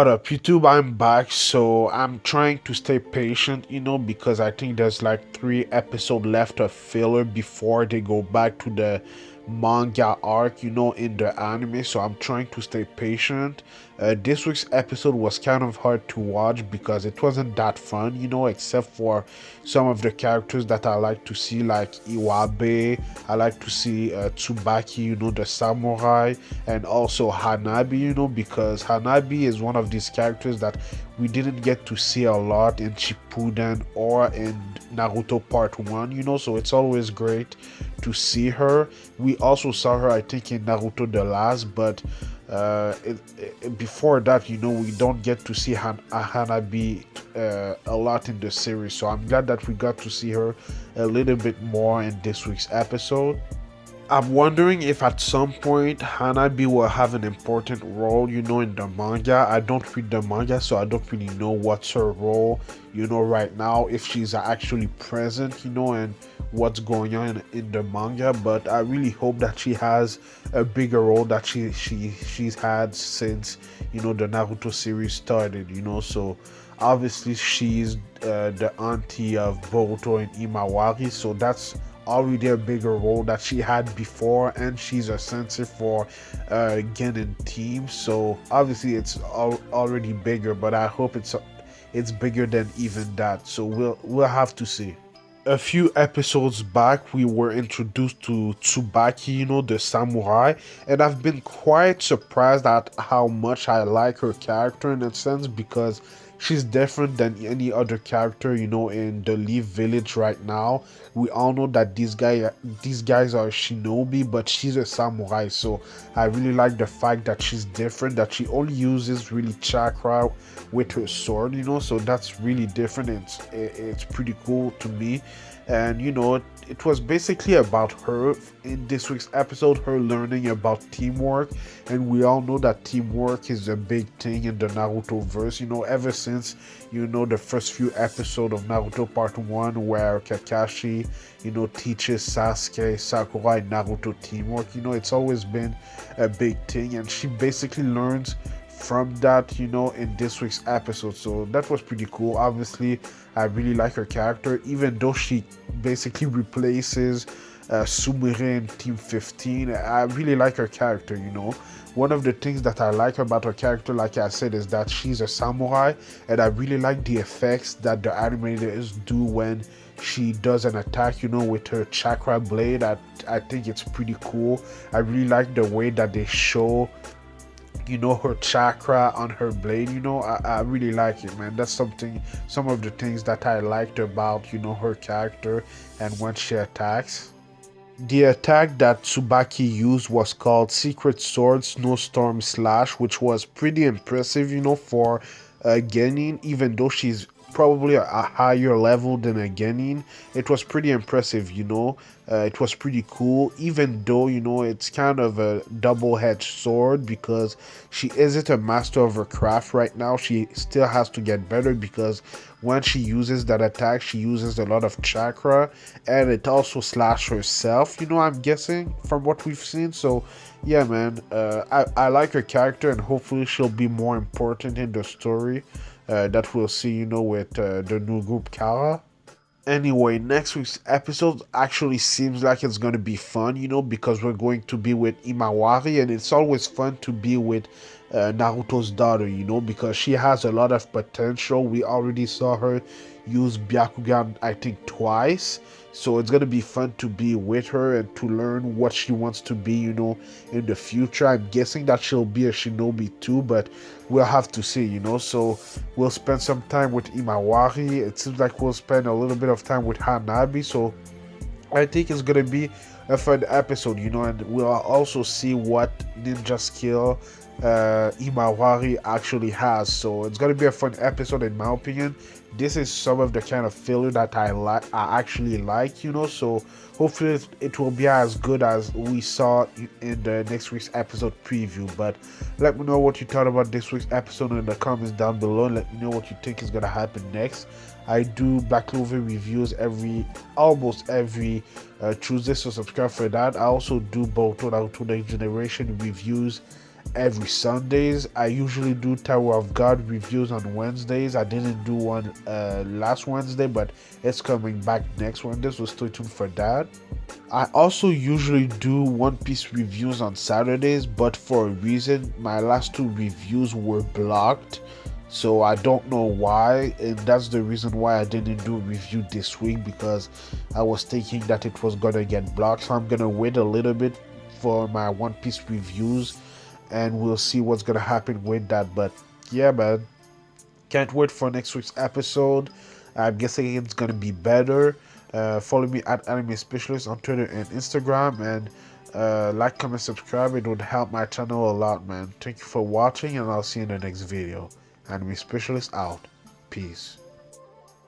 What up, YouTube? I'm back. So I'm trying to stay patient, because I think there's like 3 episodes left of filler before they go back to the manga arc, in the anime. So I'm trying to stay patient. This week's episode was kind of hard to watch because it wasn't that fun, except for some of the characters that I like to see, like Iwabe. I like to see Tsubaki, the samurai, and also Hanabi, because Hanabi is one of these characters that we didn't get to see a lot in Shippuden or in Naruto Part 1, so it's always great to see her. We also saw her, I think, in Naruto The Last, but before that, we don't get to see Hanabi a lot in the series, so I'm glad that we got to see her a little bit more in this week's episode. I'm wondering if at some point Hanabi will have an important role, in the manga. I don't read the manga, so I don't really know what's her role, right now, if she's actually present, and what's going on in the manga. But I really hope that she has a bigger role that she's had since, the Naruto series started, so obviously she's the auntie of Boruto and Imawari, so that's already a bigger role that she had before, and she's a sensei for Genin team, so obviously it's already bigger, but I hope it's bigger than even that, so we'll have to see. A few episodes back, we were introduced to Tsubaki, the samurai, and I've been quite surprised at how much I like her character in a sense, because she's different than any other character, in the Leaf Village right now. We all know that these guys are shinobi, but she's a samurai, so I really like the fact that she's different, that she only uses really chakra with her sword, so that's really different. It's pretty cool to me. And it was basically about her in this week's episode, her learning about teamwork, and we all know that teamwork is a big thing in the Naruto verse, ever since the first few episodes of Naruto Part 1, where Kakashi teaches Sasuke, Sakura, and Naruto teamwork. It's always been a big thing, and she basically learns from that, in this week's episode, so that was pretty cool. Obviously, I really like her character, even though she basically replaces Sumire in Team 15. I really like her character. One of the things that I like about her character, like I said, is that she's a samurai, and I really like the effects that the animators do when she does an attack, with her chakra blade. I think it's pretty cool. I really like the way that they show her chakra on her blade. I really like it, man. That's some of the things that I liked about her character and when she attacks. The attack that Tsubaki used was called Secret Sword Snowstorm Slash, which was pretty impressive, for Genin, even though she's probably a higher level than a Genin. It was pretty impressive, it was pretty cool, even though, it's kind of a double-edged sword, because she isn't a master of her craft right now. She still has to get better, because when she uses that attack, she uses a lot of chakra, and it also slashes herself, I'm guessing, from what we've seen. So yeah, man, I like her character, and hopefully she'll be more important in the story that we'll see, with the new group Kara. Anyway, next week's episode actually seems like it's going to be fun, because we're going to be with Imawari, and it's always fun to be with Naruto's daughter, because she has a lot of potential. We already saw her use Byakugan, I think, twice. So it's going to be fun to be with her and to learn what she wants to be, in the future. I'm guessing that she'll be a shinobi too, but we'll have to see, So we'll spend some time with Imawari. It seems like we'll spend a little bit of time with Hanabi. So I think it's going to be a fun episode, and we'll also see what ninja skill Imawari actually has. So it's gonna be a fun episode, in my opinion. This is some of the kind of filler that I actually like, so hopefully it will be as good as we saw in the next week's episode preview. But let me know what you thought about this week's episode in the comments down below. Let me know what you think is gonna happen next. I do Black Clover reviews almost every Tuesday, so subscribe for that. I also do Boruto Naruto Next Generation reviews every Sundays. I usually do Tower of God reviews on Wednesdays. I didn't do one last Wednesday, but it's coming back next Wednesday, so stay tuned for that. I also usually do One Piece reviews on Saturdays, but for a reason, my last two reviews were blocked. So I don't know why, and that's the reason why I didn't do a review this week, because I was thinking that it was gonna get blocked. So I'm gonna wait a little bit for my One Piece reviews, and we'll see what's gonna happen with that. But yeah, man, can't wait for next week's episode. I'm guessing it's gonna be better. Follow me at Anime Specialist on Twitter and Instagram, and like, comment, subscribe. It would help my channel a lot, man. Thank you for watching, and I'll see you in the next video. Anime Specialist out. Peace.